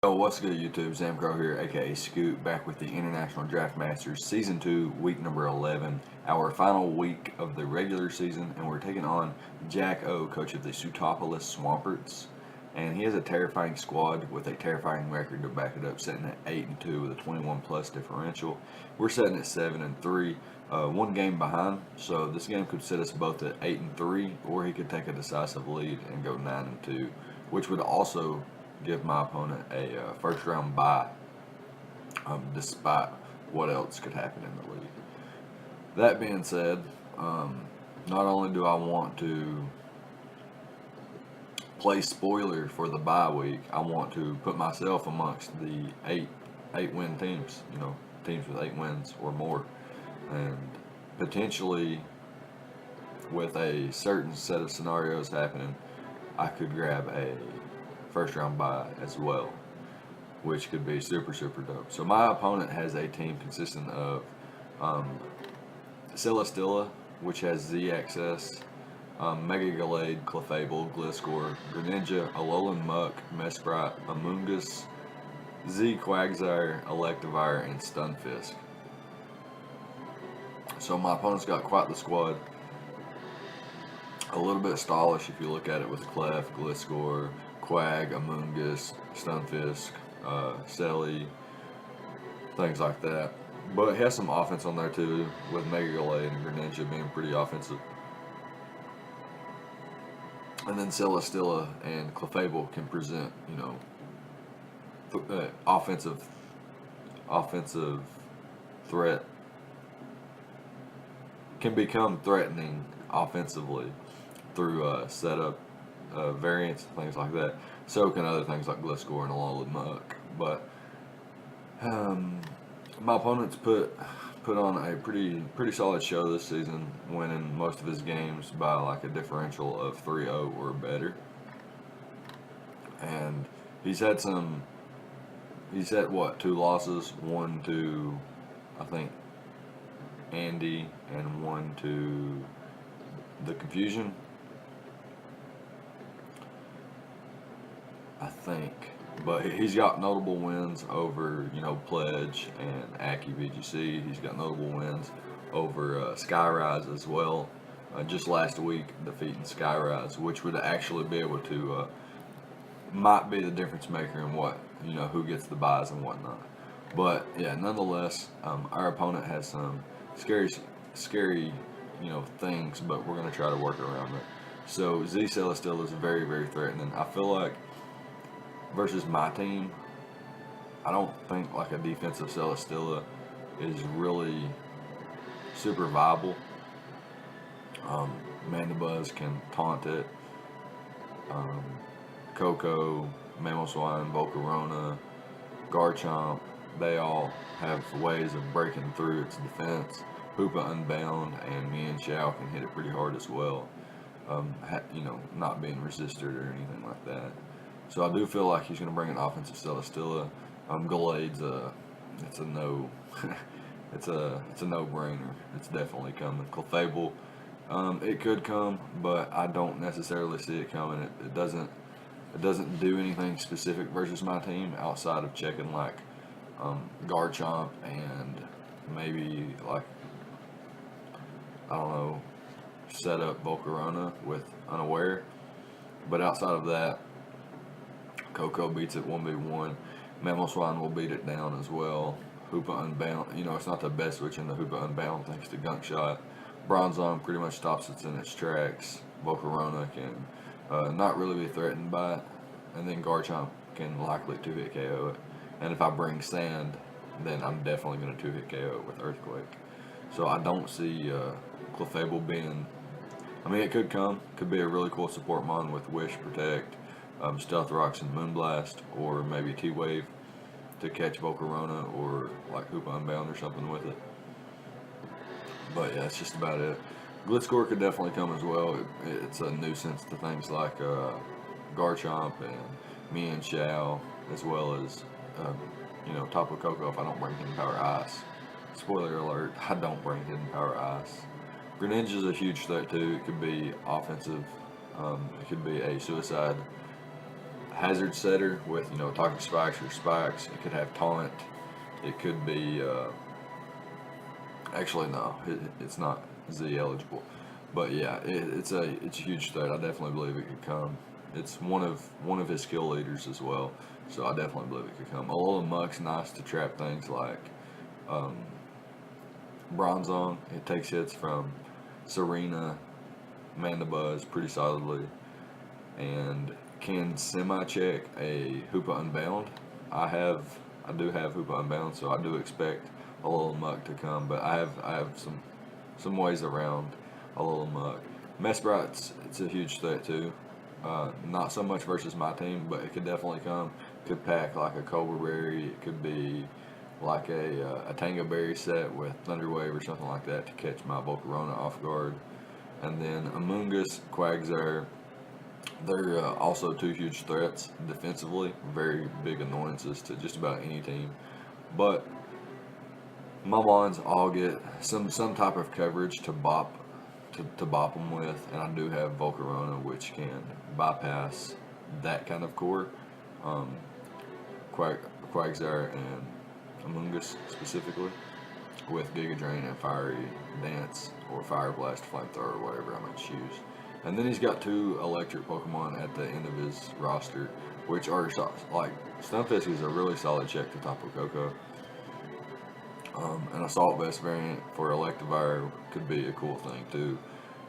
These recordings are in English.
Oh, what's good, YouTube? Zamcrow here, aka Scoot, back with the International Draft Masters Season 2, week number 11, our final week of the regular season, and we're taking on Jack O, coach of the Sootopolis Swamperts. And he has a terrifying squad with a terrifying record to back it up, sitting at 8-2 with a 21 plus differential. We're sitting at 7-3, one game behind, so this game could set us both at 8-3, or he could take a decisive lead and go 9-2, which would also give my opponent a first round bye, despite what else could happen in the league. That being said, not only do I want to play spoiler for the bye week, I want to put myself amongst the eight win teams, teams with 8 wins or more, and potentially with a certain set of scenarios happening, I could grab a first round bye as well, which could be super dope. So my opponent has a team consisting of Celesteela, which has ZXS, Mega Gallade, Clefable, Gliscor, Greninja, Alolan Muck, Mesprit, Amoonguss, Z Quagsire, Electivire, and Stunfisk. So my opponent's got quite the squad. A little bit stylish if you look at it with Clef, Gliscor, Quag, Amoonguss, Stunfisk, Selly, things like that. But it has some offense on there too, with Mega Gallade and Greninja being pretty offensive. And then Celesteela and Clefable can present, offensive threat, can become threatening offensively through setup variants, things like that. So can other things like Gliscor and Alolan Muck. But my opponent's put on a pretty solid show this season, winning most of his games by like a differential of 3-0 or better. And he's had 2 losses, one to I think Andy and one to the Confusion, I think. But he's got notable wins over, Pledge and Aki VGC. He's got notable wins over Skyrise as well. Just last week, defeating Skyrise, which would actually be able to, might be the difference maker in what, who gets the buys and whatnot. But yeah, nonetheless, our opponent has some scary, things, but we're going to try to work around it. So Z Celesteela is very threatening. I feel like versus my team, I don't think like a defensive Celesteela is really super viable. Mandibuzz can taunt it. Coco, Mam'oswine, Volcarona, Garchomp, they all have ways of breaking through its defense. Hoopa Unbound and Mienshao can hit it pretty hard as well. Not being resisted or anything like that. So I do feel like he's going to bring an offensive Celesteela. Gallade's it's a no, it's a no-brainer. It's definitely coming. Clefable, it could come, but I don't necessarily see it coming. It doesn't do anything specific versus my team outside of checking like Garchomp and maybe like, I don't know, set up Volcarona with Unaware. But outside of that, Coco beats it 1v1. Mam'oswine will beat it down as well. Hoopa Unbound, it's not the best switch in the Hoopa Unbound thanks to Gunk Shot. Bronzong pretty much stops it in its tracks. Volcarona can not really be threatened by it. And then Garchomp can likely 2-hit KO it. And if I bring Sand, then I'm definitely going to 2-hit KO it with Earthquake. So I don't see Clefable being, it could come. Could be a really cool support mon with Wish, Protect, Stealth Rocks and Moonblast, or maybe T-Wave to catch Volcarona, or like Hoopa Unbound or something with it. But yeah, that's just about it. Gliscor could definitely come as well. It's a nuisance to things like Garchomp and Mienshao, as well as Tapu Koko if I don't bring Hidden Power Ice. Spoiler alert, I don't bring Hidden Power Ice. Greninja's a huge threat too. It could be offensive. It could be a suicide hazard setter with, you know, toxic spikes or spikes. It could have taunt. It could be, actually no, it's not Z eligible. But yeah, it's a huge threat. I definitely believe it could come. It's one of his skill leaders as well, so I definitely believe it could come. Alola Muck's nice to trap things like um, Bronzong. It takes hits from Serena, Mandibuzz pretty solidly, and can semi-check a Hoopa Unbound. I do have Hoopa Unbound, so I do expect a little Muck to come, but I have some ways around a little Muck. Mesprit's, it's a huge threat too. Not so much versus my team, but it could definitely come. Could pack like a Cobra Berry. It could be like a Tango Berry set with Thunder Wave or something like that to catch my Volcarona off guard. And then Amoonguss, Quagsire, they're also two huge threats defensively, very big annoyances to just about any team. But my wands all get some type of coverage to bop them with, and I do have Volcarona, which can bypass that kind of core. Quagsire and Amoonguss specifically, with Giga Drain and Fiery Dance or Fire Blast, Flamethrower, whatever I might choose. And then he's got two electric Pokemon at the end of his roster, which are like Stunfisk is a really solid check to Tapu Koko. An Assault Vest variant for Electivire could be a cool thing too.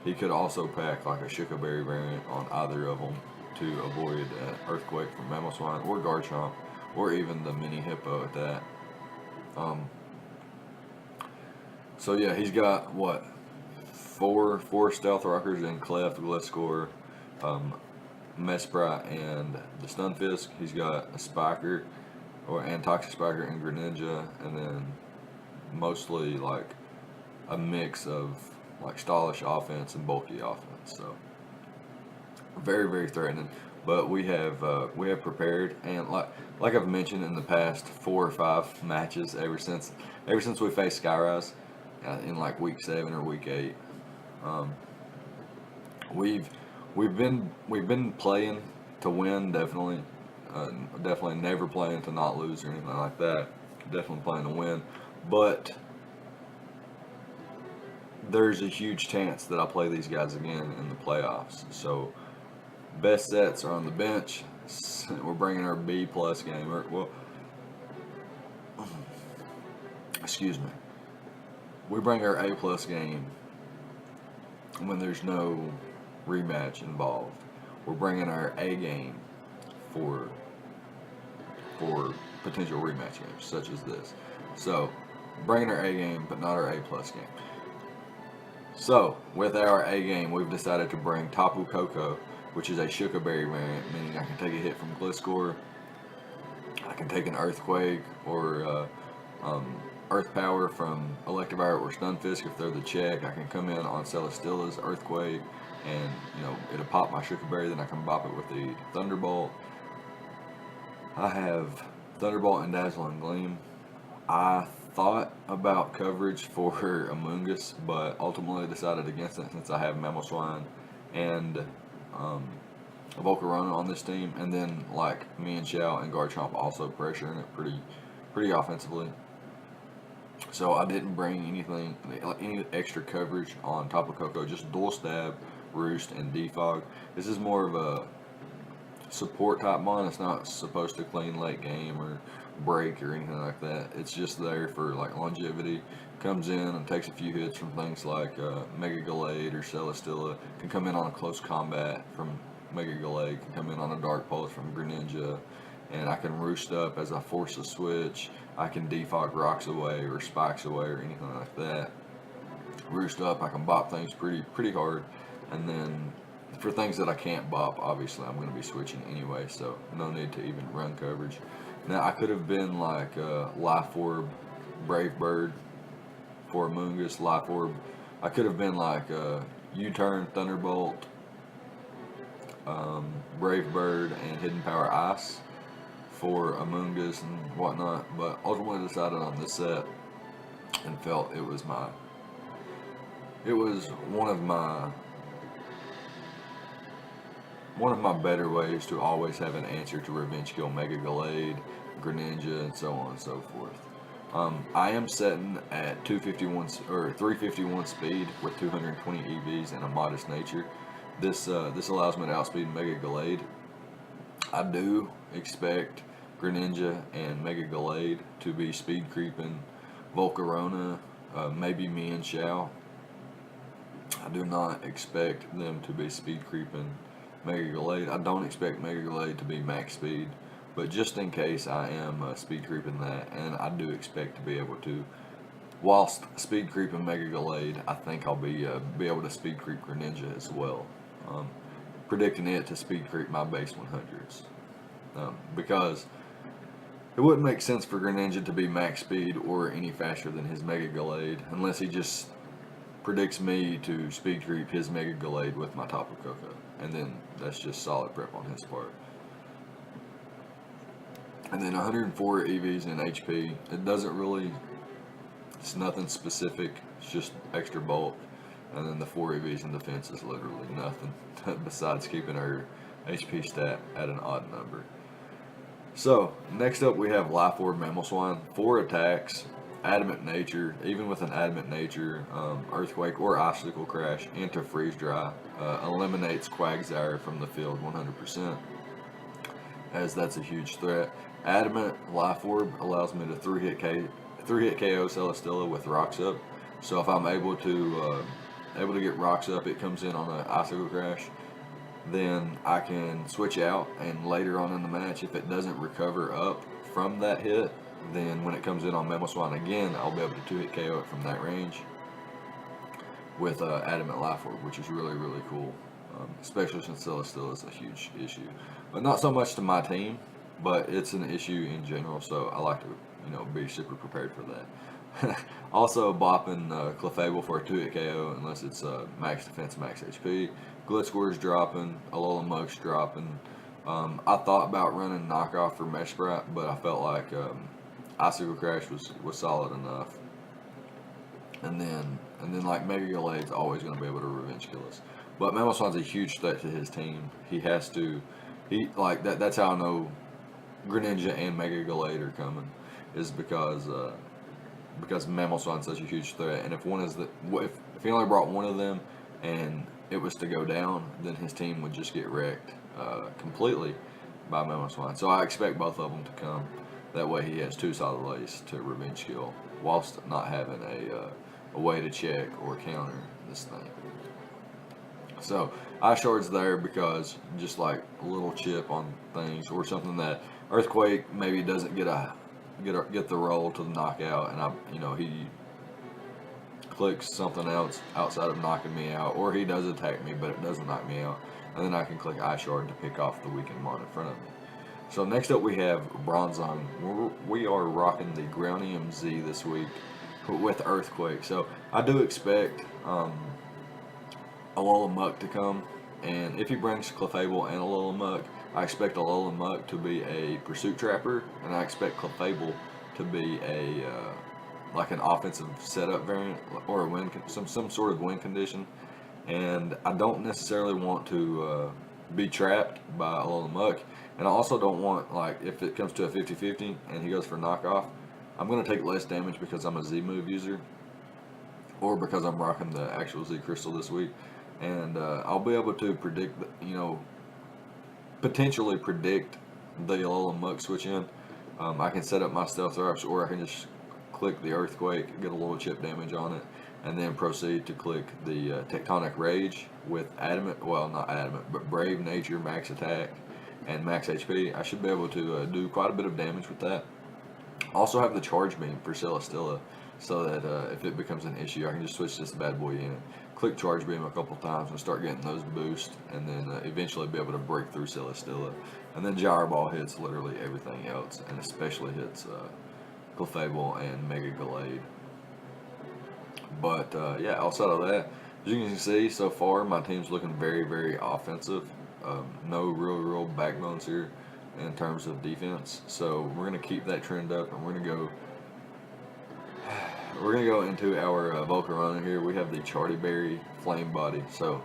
He could also pack like a Shuka Berry variant on either of them to avoid an Earthquake from Mam'oswine or Garchomp, or even the Mini Hippo at that. So yeah, he's got what, four Stealth Rockers in Cleft, Gliscor, Mesprit, and the Stunfisk. He's got a Spiker and Toxic Spiker and Greninja, and then mostly like a mix of like stylish offense and bulky offense. So very, very threatening. But we have prepared, and like I've mentioned in the past 4 or 5 matches ever since we faced Skyrise in like week 7 or week 8. We've been playing to win, definitely. Definitely never playing to not lose or anything like that. Definitely playing to win, but there's a huge chance that I play these guys again in the playoffs. So best sets are on the bench. We're bringing our B+ game. Well, excuse me. We bring our A+ game when there's no rematch involved. We're bringing our A game for potential rematch games such as this. So bringing our A game, but not our A+ game. So with our A game, we've decided to bring Tapu Koko, which is a Shuka Berry variant, meaning I can take a hit from Gliscor, I can take an Earthquake or Earth Power from Electivire or Stunfisk if they're the check. I can come in on Celesteela's Earthquake, and it'll pop my Shuka Berry. Then I can bop it with the Thunderbolt. I have Thunderbolt and Dazzling Gleam. I thought about coverage for Amoonguss, but ultimately decided against it since I have Mam'oswine and Volcarona on this team, and then like Mienshao and Garchomp also pressuring it pretty offensively. So I didn't bring any extra coverage on Tapu Koko, just Dual Stab, Roost, and Defog. This is more of a support type mon. It's not supposed to clean late game or break or anything like that. It's just there for like longevity. Comes in and takes a few hits from things like Mega Gallade or Celesteela. Can come in on a close combat from Mega Gallade. Can come in on a Dark Pulse from Greninja. And I can Roost up as I force a switch. I can Defog Rocks away or Spikes away or anything like that. Roost up, I can bop things pretty hard. And then for things that I can't bop, obviously I'm going to be switching anyway, so no need to even run coverage. Now I could have been like Life Orb, Brave Bird for Amoonguss, Life Orb. I could have been like U-Turn, Thunderbolt, Brave Bird, and Hidden Power Ice for Amoonguss and whatnot, but ultimately decided on this set and felt it was one of my one of my better ways to always have an answer to Revenge Kill Mega Gallade, Greninja, and so on and so forth. I am setting at 251 or 351 speed with 220 EVs and a modest nature. This allows me to outspeed Mega Gallade. I do expect Greninja and Mega Gallade to be speed creeping Volcarona, maybe Mienshao. I do not expect them to be speed creeping Mega Gallade. I don't expect Mega Gallade to be max speed, but just in case I am speed creeping that, and I do expect to be able to, whilst speed creeping Mega Gallade, I think I'll be able to speed creep Greninja as well. Predicting it to speed creep my base 100s. Because it wouldn't make sense for Greninja to be max speed or any faster than his Mega Gallade unless he just predicts me to speed creep his Mega Gallade with my Tapu Koko, and then that's just solid prep on his part. And then 104 EVs in HP. It doesn't really, it's nothing specific, it's just extra bulk. And then the 4 EVs in defense is literally nothing besides keeping her HP stat at an odd number. So, next up we have Life Orb Mam'oswine. 4 attacks, Adamant Nature, even with an Adamant Nature, Earthquake or Icicle Crash into Freeze Dry, eliminates Quagsire from the field 100%, as that's a huge threat. Adamant Life Orb allows me to 3-hit KO Celesteela with Rocks Up. So if I'm able to get Rocks Up, it comes in on an Icicle Crash, then I can switch out, and later on in the match, if it doesn't recover up from that hit, then when it comes in on Mam'oswine again, I'll be able to 2-hit KO it from that range with Adamant Life Orb, which is really, really cool, especially since Celesteela is a huge issue. But not so much to my team, but it's an issue in general, so I like to, be super prepared for that. Also, bopping Clefable for a 2-hit KO unless it's max defense, max HP. Glitzsquirt's dropping, Alola Mug's dropping. I thought about running knockoff for Mesh Sprite, but I felt like Icicle Crash was solid enough. And then like Mega Gallade's always going to be able to revenge kill us. But Mam'oswine's a huge threat to his team. He has to, that's how I know Greninja and Mega Gallade are coming, is because Mam'oswine's such a huge threat. And if he only brought one of them and it was to go down, then his team would just get wrecked completely by Mam'oswine. So I expect both of them to come. That way he has 2 solid ways to revenge kill, whilst not having a way to check or counter this thing. So Ice Shard's there because just like a little chip on things, or something that Earthquake maybe doesn't get the roll to the knockout, and he clicks something else outside of knocking me out, or he does attack me but it doesn't knock me out, and then I can click Ice Shard to pick off the weakened mon in front of me. So next up we have Bronzong. We are rocking the Groundium Z this week with Earthquake. So I do expect Alola Muck to come, and if he brings Clefable and Alola Muck, I expect Alola Muck to be a Pursuit Trapper, and I expect Clefable to be like an offensive setup variant, or some sort of win condition. And I don't necessarily want to be trapped by Alola Muck, and I also don't want, like, if it comes to a 50-50 and he goes for knockoff, I'm going to take less damage because I'm a Z move user, or because I'm rocking the actual Z Crystal this week, and I'll be able to predict, potentially predict the Alola Muck switch in. I can set up my Stealth Drops, or I can just click the Earthquake, get a little chip damage on it, and then proceed to click the Tectonic Rage with not Adamant, but Brave Nature, max attack, and max HP. I should be able to do quite a bit of damage with that. Also have the Charge Beam for Celesteela, so that if it becomes an issue, I can just switch this bad boy in, click Charge Beam a couple times, and start getting those boosts, and then eventually be able to break through Celesteela. And then Gyro Ball hits literally everything else, and especially hits Clefable and Mega Gallade. But yeah, outside of that, as you can see so far, my team's looking very, very offensive. No real backbones here in terms of defense. So we're gonna keep that trend up, and we're gonna go into our Volcarona here. We have the Charty Berry Flame Body. So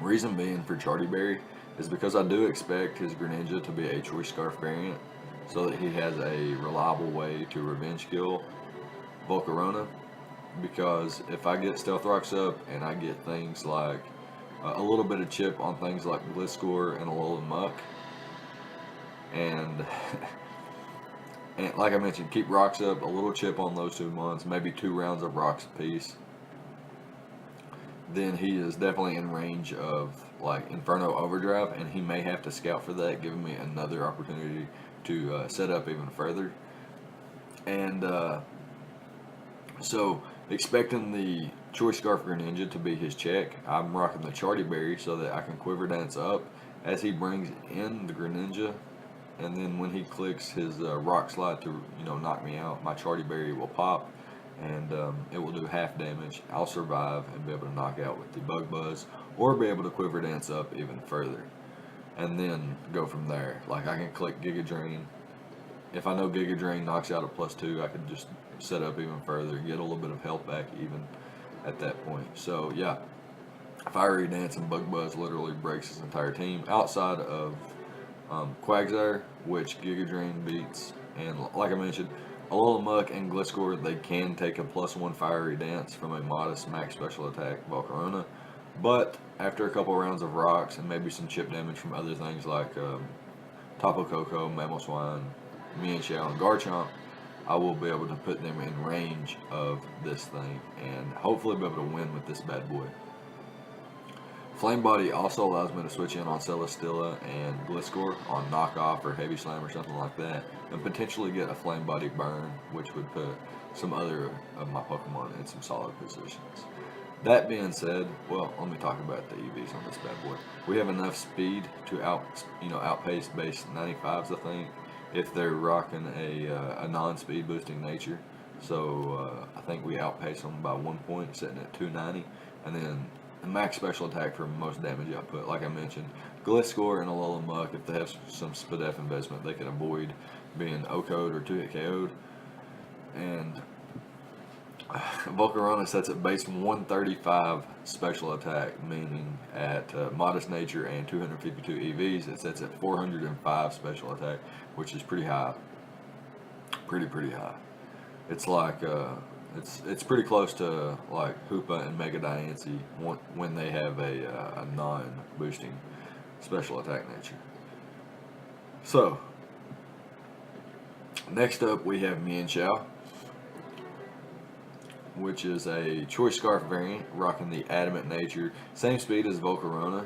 reason being for Charty Berry is because I do expect his Greninja to be a Choice Scarf variant, so that he has a reliable way to revenge kill Volcarona. Because if I get Stealth Rocks up and I get things like a little bit of chip on things like Gliscor and Alolan Muck, and and like I mentioned, keep rocks up, a little chip on those 2 months, maybe 2 rounds of rocks apiece, then he is definitely in range of like Inferno Overdrive, and he may have to scout for that, giving me another opportunity to set up even further. And so, expecting the Choice Scarf Greninja to be his check, I'm rocking the Charty Berry so that I can Quiver Dance up as he brings in the Greninja, and then when he clicks his Rock Slide to knock me out, my Charty Berry will pop, and it will do half damage. I'll survive and be able to knock out with the Bug Buzz, or be able to Quiver Dance up even further, and then go from there. Like I can click Giga Drain. If I know Giga Drain knocks out at +2, I could just set up even further and get a little bit of health back even at that point. So yeah, Fiery Dance and Bug Buzz literally breaks his entire team outside of Quagsire, which Giga Drain beats. And like I mentioned, Alolan Muck and Gliscor, they can take a +1 Fiery Dance from a modest max special attack Volcarona. But after a couple rounds of rocks and maybe some chip damage from other things like Tapu Koko, Mam'oswine, Mienshao, and Garchomp, I will be able to put them in range of this thing and hopefully be able to win with this bad boy. Flame Body also allows me to switch in on Celesteela and Gliscor on knockoff or heavy slam or something like that, and potentially get a Flame Body burn, which would put some other of my Pokemon in some solid positions. That being said, well, let me talk about the EVs on this bad boy. We have enough speed to outpace base 95s, I think, if they're rocking a non-speed boosting nature. So I think we outpace them by 1 point, sitting at 290, and then the max special attack for most damage output. Like I mentioned, Gliscor and Alolan Muck, if they have some SPDF investment, they can avoid being O-code or 2-hit KO'd. And Volcarona sets at base 135 special attack, meaning at modest nature and 252 EVs, it sets at 405 special attack, which is pretty high. Pretty high. It's like it's pretty close to like Hoopa and Mega Diancie when they have a non-boosting special attack nature. So next up we have Mienshao, which is a Choice Scarf variant, rocking the Adamant nature. Same speed as Volcarona,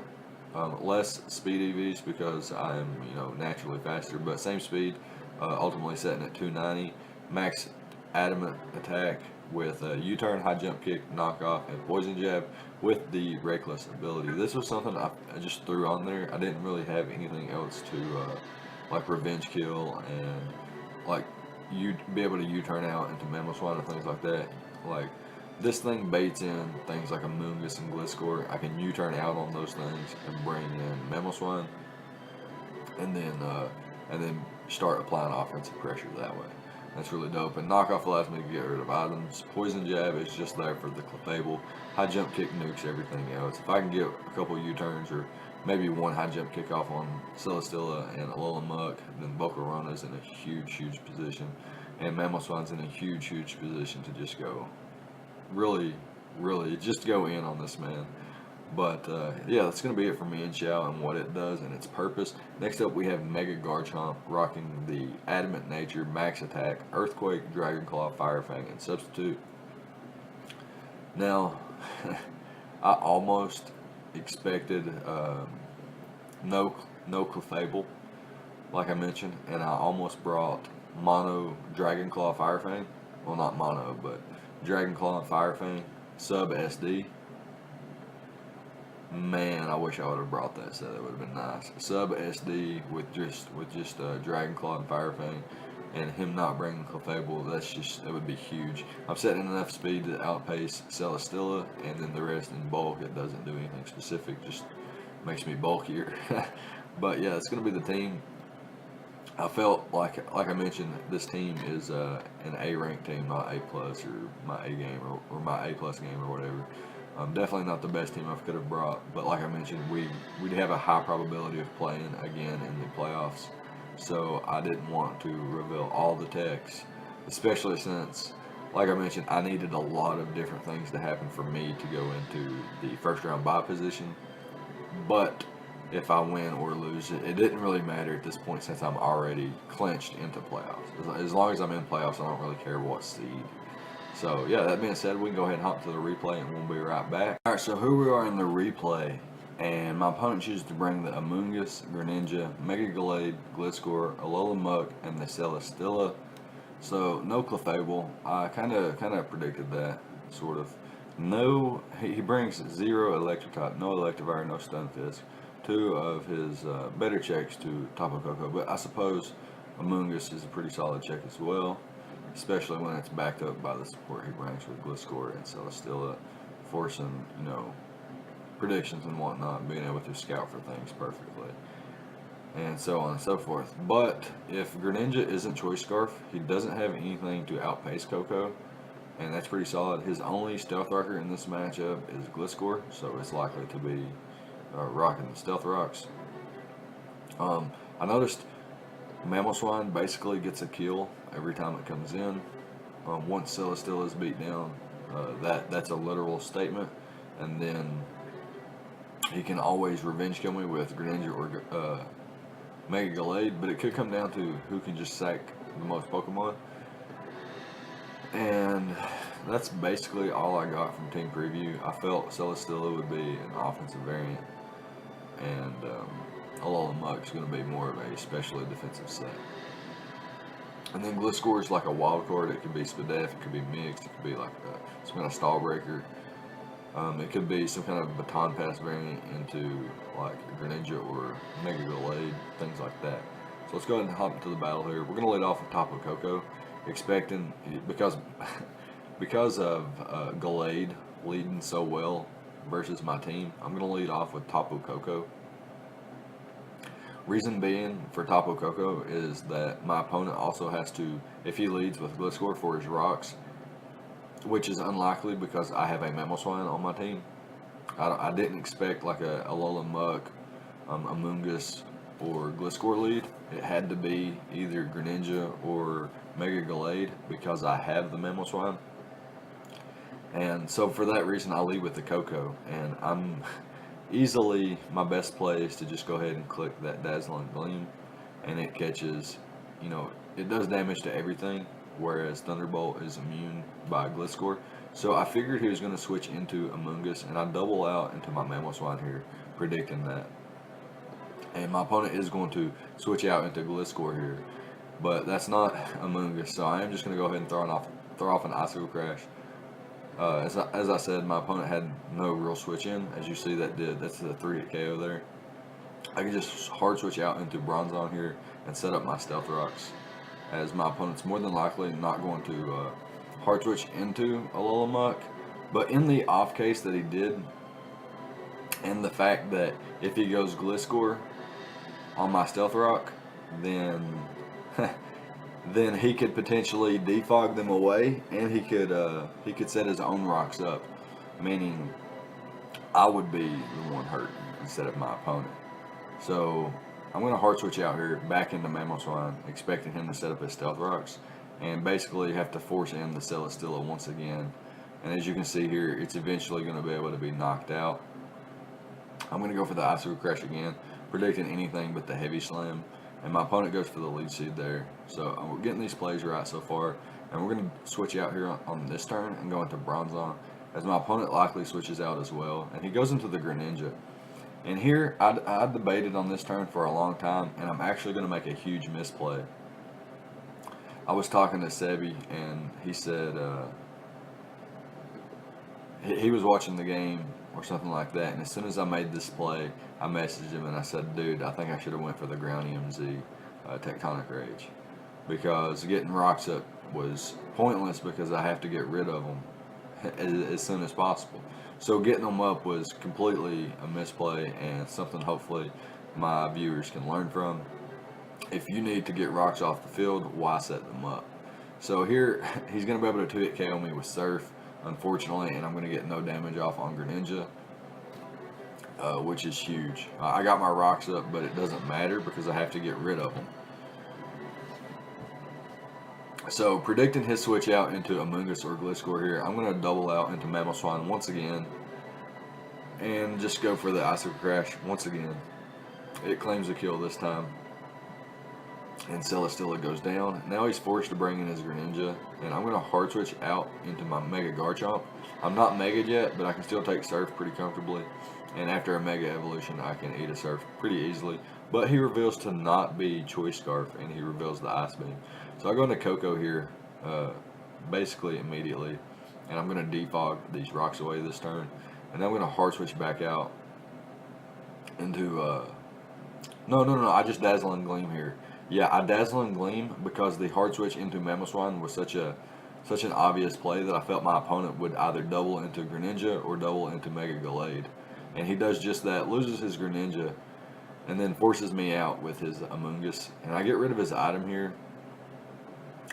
less speed EVs because I am naturally faster, but same speed, ultimately setting at 290. Max Adamant attack with a U-turn, high jump kick, knockoff, and poison jab with the Reckless ability. This was something I just threw on there. I didn't really have anything else to like revenge kill and like you be able to U-turn out into Mam'oswine and things like that. Like this thing baits in things like a Moongus and Gliscor. I can U-turn out on those things and bring in Mam'oswine, and then start applying offensive pressure that way. That's really dope. And knockoff allows me to get rid of items. Poison jab is just there for the Clefable. High jump kick nukes everything else. If I can get a couple U-turns or maybe one high jump kick off on Celesteela and Alolan Muck, then Volcarona's in a huge position, and Mam'oswine's in a huge position to just go really just go in on this man. But yeah, that's going to be it for Mienshao and what it does and its purpose. Next up we have Mega Garchomp, rocking the Adamant nature, max attack, Earthquake, Dragon Claw, Fire Fang, and Substitute. Now I almost expected no Clefable, like I mentioned, and I almost brought mono Dragon Claw, Fire Fang. Well, not mono, but Dragon Claw and Fire Fang sub SD. Man, I wish I would have brought that set. That would have been nice. Sub SD with just Dragon Claw and Fire Fang, and him not bringing Clefable. That would be huge. I'm setting enough speed to outpace Celesteela, and then the rest in bulk. It doesn't do anything specific. Just makes me bulkier. But yeah, it's gonna be the team. I felt like I mentioned, this team is an A ranked team, not A plus or my A game or my A plus game or whatever. Definitely not the best team I could have brought, but like I mentioned, we'd have a high probability of playing again in the playoffs. So I didn't want to reveal all the techs, especially since, like I mentioned, I needed a lot of different things to happen for me to go into the first round bye position. But if I win or lose, it didn't really matter at this point since I'm already clinched into playoffs. As long as I'm in playoffs, I don't really care what seed. So, yeah, that being said, we can go ahead and hop to the replay and we'll be right back. All right, so here we are in the replay. And my opponent chooses to bring the Amoonguss, Greninja, Mega Gallade, Gliscor, Alola Muck, and the Celesteela. So, no Clefable. I kind of predicted that, sort of. No, he brings 0 Electric type, no Electivire, no Stunfisk. 2 of his better checks to Tapu Koko, but I suppose Amoonguss is a pretty solid check as well, especially when it's backed up by the support he brings with Gliscor and Celesteela, forcing, predictions and whatnot, being able to scout for things perfectly, and so on and so forth. But if Greninja isn't Choice Scarf, he doesn't have anything to outpace Koko, and that's pretty solid. His only Stealth Rocker in this matchup is Gliscor, so it's likely to be rocking the Stealth Rocks. I noticed Mam'oswine basically gets a kill every time it comes in. Once Celesteela is beat down, that's a literal statement, and then he can always revenge kill me with Greninja or Mega Gallade, but it could come down to who can just sack the most Pokemon. And that's basically all I got from Team Preview. I felt Celesteela would be an offensive variant, and Alola Muck's going to be more of a specially defensive set. And then Gliscor is like a wild card. It could be Spadef, it could be mixed, it could be like some kind of stall breaker. It could be some kind of baton pass variant into like Greninja or Mega Gallade, things like that. So let's go ahead and hop into the battle here. We're going to lead off with Tapu Koko, expecting, because of Gallade leading so well versus my team, I'm going to lead off with Tapu Koko. Reason being for Tapu Koko is that my opponent also has to, if he leads with Gliscor for his rocks, which is unlikely because I have a Mam'oswine on my team. I didn't expect like a Alola Muck, Amoonguss, or Gliscor lead. It had to be either Greninja or Mega Gallade because I have the Mam'oswine. And so for that reason, I lead with the Koko. And I'm easily, my best play is to just go ahead and click that Dazzling Gleam. And it catches, it does damage to everything, whereas Thunderbolt is immune by Gliscor. So I figured he was going to switch into Amoonguss, and I double out into my Mam'oswine here, predicting that. And my opponent is going to switch out into Gliscor here, but that's not Amoonguss, so I am just going to go ahead and throw off an Icicle Crash. As I said, my opponent had no real switch in. As you see, that's the 3-hit KO there. I can just hard switch out into Bronzong here and set up my Stealth Rocks, as my opponent's more than likely not going to hard switch into Alola Muck. But in the off case that he did, and the fact that if he goes Gliscor on my Stealth Rock, then then he could potentially defog them away, and he could set his own rocks up, meaning I would be the one hurt instead of my opponent. So I'm going to hard switch out here back into Mam'oswine, expecting him to set up his Stealth Rocks, and basically have to force in the Celesteela once again. And as you can see here, it's eventually going to be able to be knocked out. I'm going to go for the Icicle Crash again, predicting anything but the Heavy Slam. And my opponent goes for the Leech Seed there. So we're getting these plays right so far. And we're going to switch out here on this turn and go into Bronzong, as my opponent likely switches out as well. And he goes into the Greninja. And here, I debated on this turn for a long time, and I'm actually going to make a huge misplay. I was talking to Sebi, and he said he was watching the game or something like that, and as soon as I made this play, I messaged him and I said, dude, I think I should have went for the Ground EMZ Tectonic Rage, because getting rocks up was pointless because I have to get rid of them as soon as possible. So getting them up was completely a misplay, and something hopefully my viewers can learn from. If you need to get rocks off the field, why set them up? So here, he's going to be able to 2-hit KO me with Surf, unfortunately, and I'm going to get no damage off on Greninja, which is huge. I got my rocks up, but it doesn't matter because I have to get rid of them. So, predicting his switch out into Amoonguss or Gliscor here, I'm going to double out into Mam'oswine once again. And just go for the Icicle Crash once again. It claims a kill this time. And Celesteela goes down. Now he's forced to bring in his Greninja. And I'm going to hard switch out into my Mega Garchomp. I'm not Mega yet, but I can still take Surf pretty comfortably. And after a Mega Evolution, I can eat a Surf pretty easily. But he reveals to not be Choice Scarf, and he reveals the Ice Beam. So I go into Coco here, basically immediately. And I'm going to defog these rocks away this turn. And then I'm going to hard switch back out into, no, I just Dazzle and Gleam here. Yeah, I Dazzle and Gleam because the hard switch into Mam'oswine was such an obvious play that I felt my opponent would either double into Greninja or double into Mega Gallade. And he does just that, loses his Greninja, and then forces me out with his Amoonguss. And I get rid of his item here.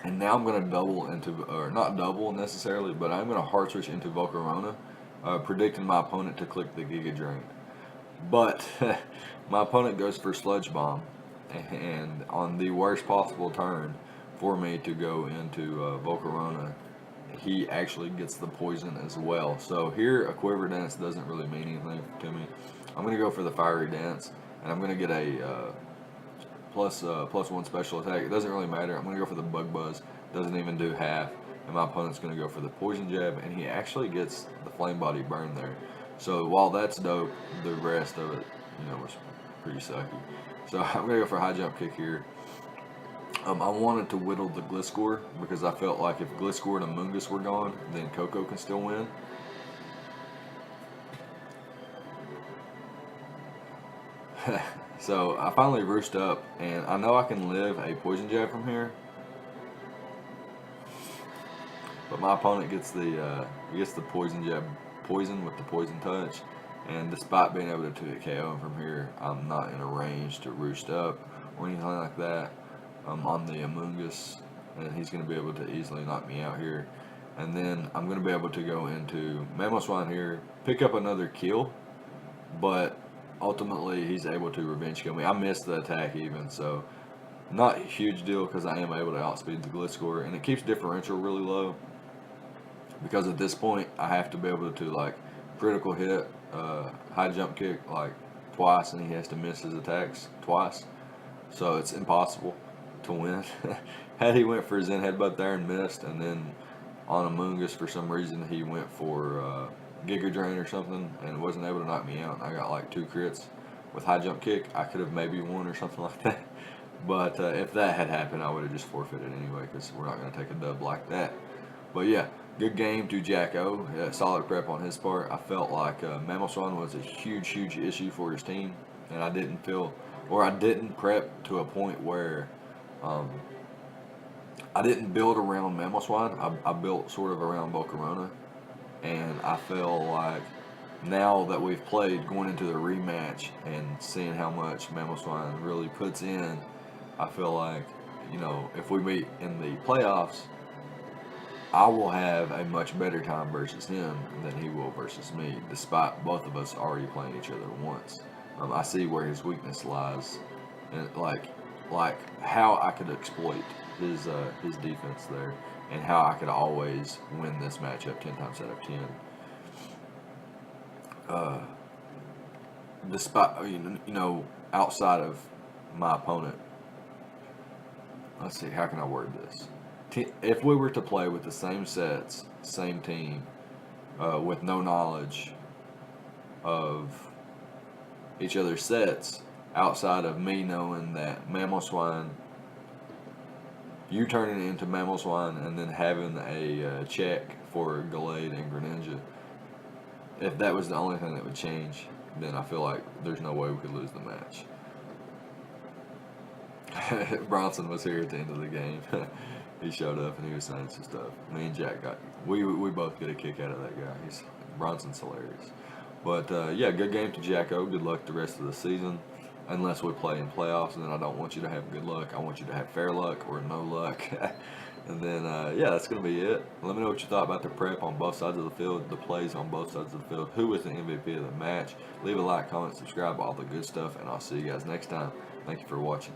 And now I'm going to double into, or not double necessarily, but I'm going to hard switch into Volcarona. Predicting my opponent to click the Giga Drain. But my opponent goes for Sludge Bomb, and on the worst possible turn for me to go into Volcarona, he actually gets the poison as well. So here a Quiver Dance doesn't really mean anything to me. I'm going to go for the Fiery Dance, and I'm going to get a plus one special attack. It doesn't really matter. I'm going to go for the Bug Buzz. Doesn't even do half. And my opponent's going to go for the Poison Jab, and he actually gets the Flame Body Burn there. So while that's dope, the rest of it, was pretty sucky. So I'm going to go for High Jump Kick here. I wanted to whittle the Gliscor because I felt like if Gliscor and Amoonguss were gone, then Coco can still win. So I finally roost up, and I know I can live a Poison Jab from here. But my opponent gets the Poison Jab, poison with the Poison Touch, and despite being able to KO him from here, I'm not in a range to roost up or anything like that. I'm on the Amoonguss, and he's going to be able to easily knock me out here. And then I'm going to be able to go into Mam'oswine here, pick up another kill, but ultimately he's able to revenge kill me. I missed the attack even, so not a huge deal because I am able to outspeed the Gliscor, and it keeps differential really low. Because at this point, I have to be able to like critical hit, high jump kick like twice, and he has to miss his attacks twice. So it's impossible to win. Had he went for Zen Headbutt there and missed, and then on Amoonguss for some reason he went for Giga Drain or something and wasn't able to knock me out, and I got like 2 crits with high jump kick, I could have maybe won or something like that. But if that had happened, I would have just forfeited anyway because we're not going to take a dub like that. But yeah. Good game to Jack-O. Solid prep on his part. I felt like Mam'oswine was a huge issue for his team, and I didn't prep to a point where I didn't build around Mam'oswine. I built sort of around Volcarona, and I feel like now that we've played, going into the rematch and seeing how much Mam'oswine really puts in, I feel like, if we meet in the playoffs, I will have a much better time versus him than he will versus me, despite both of us already playing each other once. I see where his weakness lies, and like how I could exploit his defense there, and how I could always win this matchup 10 times out of 10. Despite outside of my opponent. Let's see, how can I word this? If we were to play with the same sets, same team, with no knowledge of each other's sets, outside of me knowing that Mam'oswine, you turning it into Mam'oswine and then having a check for Gallade and Greninja, if that was the only thing that would change, then I feel like there's no way we could lose the match. Bronson was here at the end of the game. He showed up and he was saying some stuff. Me and Jack we both get a kick out of that guy. Bronson's hilarious. But yeah, good game to Jack-O. Good luck the rest of the season. unless we play in playoffs, and then I don't want you to have good luck. I want you to have fair luck or no luck. And then, yeah, that's going to be it. Let me know what you thought about the prep on both sides of the field, the plays on both sides of the field, who was the MVP of the match. Leave a like, comment, subscribe, all the good stuff, and I'll see you guys next time. Thank you for watching.